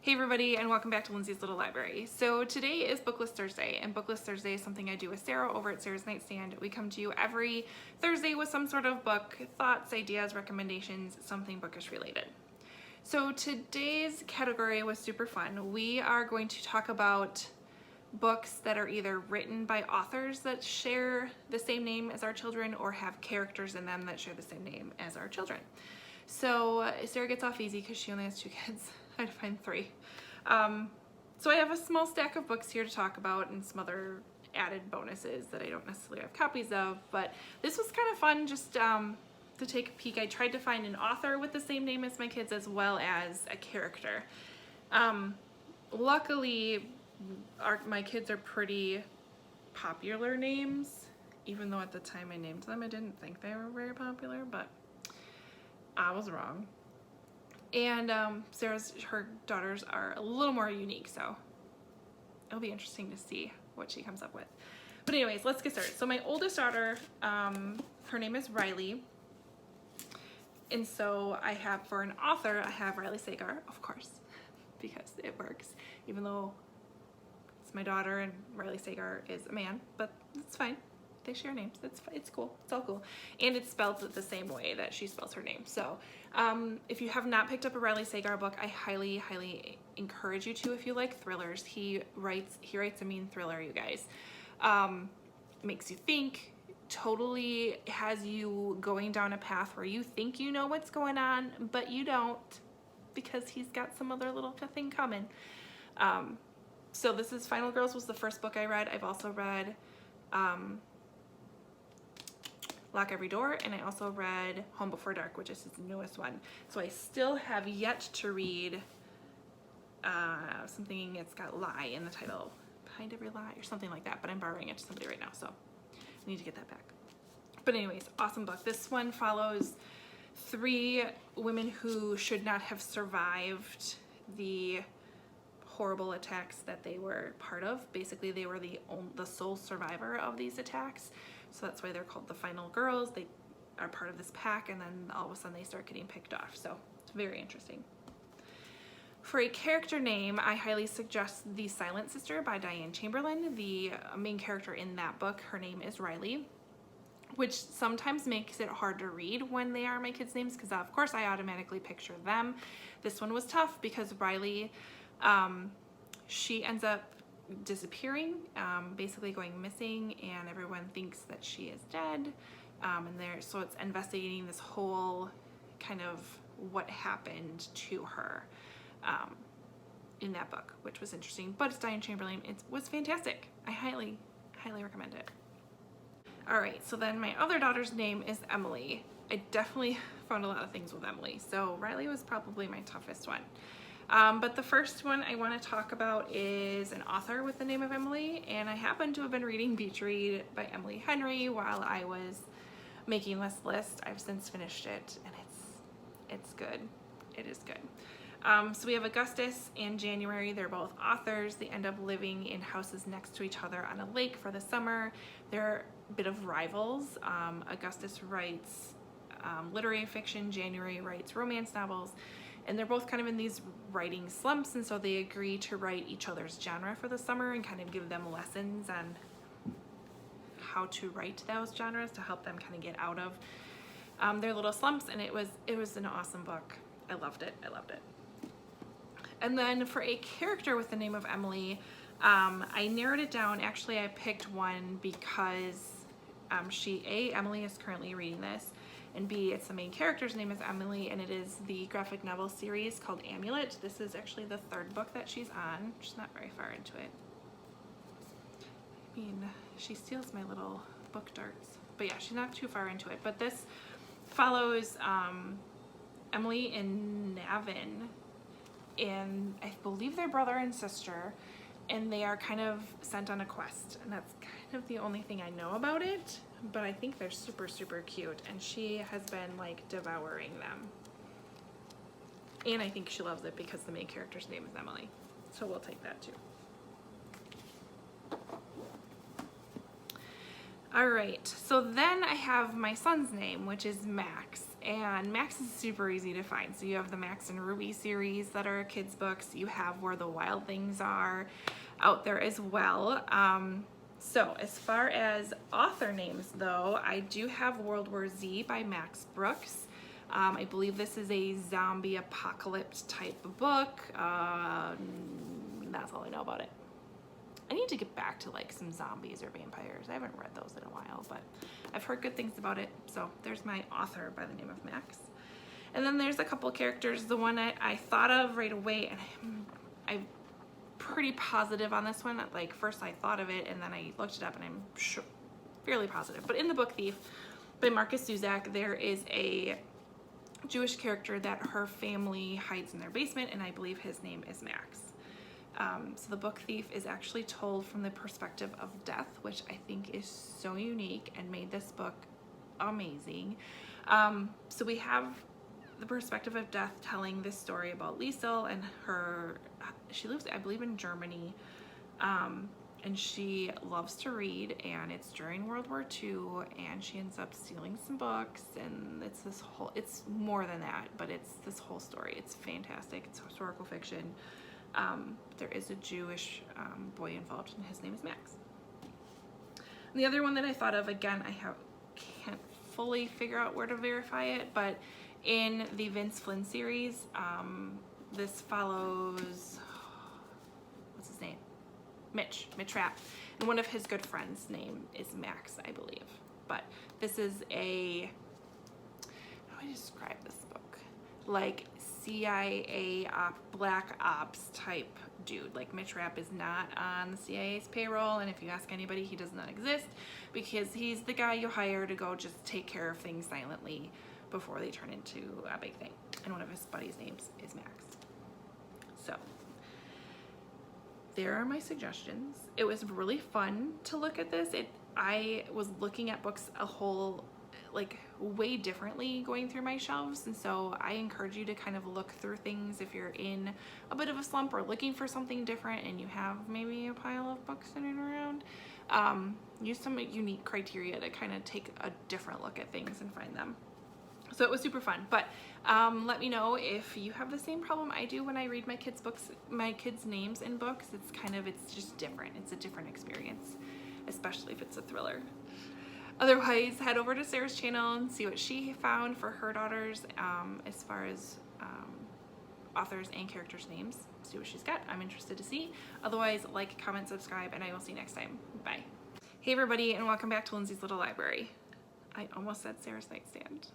Hey everybody, and welcome back to Lindsey's Little Library. So today is BookList Thursday, and BookList Thursday is something I do with Sarah over at Sarah's Nightstand. We come to you every Thursday with some sort of book, thoughts, ideas, recommendations, something bookish related. So today's category was super fun. We are going to talk about books that are either written by authors that share the same name as our children or have characters in them that share the same name as our children. So Sarah gets off easy because she only has 2 kids. I had to find 3. So I have a small stack of books here to talk about and some other added bonuses that I don't necessarily have copies of, but this was kind of fun just to take a peek. I tried to find an author with the same name as my kids as well as a character. Luckily, my kids are pretty popular names, even though at the time I named them I didn't think they were very popular, but I was wrong. And her daughters are a little more unique, so it'll be interesting to see what she comes up with. But anyways, let's get started. So my oldest daughter, her name is Riley. And so I have, for an author, I have Riley Sagar, of course, because it works, even though it's my daughter and Riley Sagar is a man, but it's fine. They share names. It's cool. It's all cool. And it's spelled the same way that she spells her name. So if you have not picked up a Riley Sagar book, I highly, highly encourage you to if you like thrillers. He writes a mean thriller, you guys. Makes you think, totally has you going down a path where you think you know what's going on, but you don't, because he's got some other little thing coming. So this is Final Girls was the first book I read. I've also read Lock Every Door, and I also read Home Before Dark, which is his newest one. So I still have yet to read something, it's got lie in the title, Behind Every Lie or something like that, but I'm borrowing it to somebody right now, so I need to get that back. But anyways, awesome book. This one follows 3 women who should not have survived the horrible attacks that they were part of. Basically, they were the sole survivor of these attacks. So that's why they're called the Final Girls. They are part of this pack, and then all of a sudden they start getting picked off. So it's very interesting. For a character name, I highly suggest The Silent Sister by Diane Chamberlain. The main character in that book, her name is Riley, which sometimes makes it hard to read when they are my kids' names, because of course I automatically picture them. This one was tough because Riley, she ends up disappearing, basically going missing, and everyone thinks that she is dead. So it's investigating this whole kind of what happened to her in that book, which was interesting. But it's Diane Chamberlain. It was fantastic. I highly, highly recommend it. All right, so then my other daughter's name is Emily. I definitely found a lot of things with Emily. So Riley was probably my toughest one. But the first one I want to talk about is an author with the name of Emily, and I happen to have been reading Beach Read by Emily Henry while I was making this list. I've since finished it, and it's good. It is good. So we have Augustus and January. They're both authors. They end up living in houses next to each other on a lake for the summer. They're a bit of rivals. Augustus writes literary fiction. January writes romance novels. And they're both kind of in these writing slumps, and so they agree to write each other's genre for the summer and kind of give them lessons on how to write those genres to help them kind of get out of their little slumps. And it was an awesome book. I loved it. I loved it. And then for a character with the name of Emily, I narrowed it down. Actually, I picked one because Emily is currently reading this, and B, it's the main character's name is Emily, and it is the graphic novel series called Amulet. This is actually the 3rd book that she's on. She's not very far into it. I mean, she steals my little book darts. But yeah, she's not too far into it. But this follows Emily and Navin, and I believe they're brother and sister, and they are kind of sent on a quest, and that's kind of the only thing I know about it. But I think they're super, super cute, and she has been like devouring them. And I think she loves it because the main character's name is Emily. So we'll take that too. All right, so then I have my son's name, which is Max, and Max is super easy to find. So you have the Max and Ruby series that are kids books. You have Where the Wild Things Are out there as well. So as far as author names though, I do have World War Z by Max Brooks. I believe this is a zombie apocalypse type of book. That's all I know about it. I need to get back to like some zombies or vampires. I haven't read those in a while, but I've heard good things about it. So there's my author by the name of Max. And then there's a couple characters. The one I thought of right away, and I'm pretty positive on this one. Like first I thought of it and then I looked it up and I'm sure, fairly positive. But in The Book Thief by Marcus Zuzak, there is a Jewish character that her family hides in their basement, and I believe his name is Max. So The Book Thief is actually told from the perspective of death, which I think is so unique and made this book amazing. So we have the perspective of death telling this story about Liesel and she lives, I believe, in Germany, and she loves to read, and it's during World War II, and she ends up stealing some books, and it's more than that, but it's this whole story. It's fantastic. It's historical fiction. There is a Jewish boy involved, and his name is Max. And the other one that I thought of, again, can't fully figure out where to verify it, but in the Vince Flynn series, this follows, what's his name? Mitch Rapp. And one of his good friends' name is Max, I believe. But this is how do I describe this book? Like CIA black ops type dude. Like Mitch Rapp is not on the CIA's payroll, and if you ask anybody, he does not exist, because he's the guy you hire to go just take care of things silently before they turn into a big thing. And one of his buddies' names is Max. So there are my suggestions. It was really fun to look at this. I was looking at books way differently going through my shelves, and so I encourage you to kind of look through things if you're in a bit of a slump or looking for something different and you have maybe a pile of books sitting around. Use some unique criteria to kind of take a different look at things and find them. So it was super fun, but let me know if you have the same problem I do when I read my kids' books, my kids' names in books. It's just different. It's a different experience, especially if it's a thriller. Otherwise, head over to Sarah's channel and see what she found for her daughters as far as authors and characters' names. See what she's got. I'm interested to see. Otherwise, like, comment, subscribe, and I will see you next time. Bye. Hey everybody, and welcome back to Lindsey's Little Library. I almost said Sarah's Nightstand.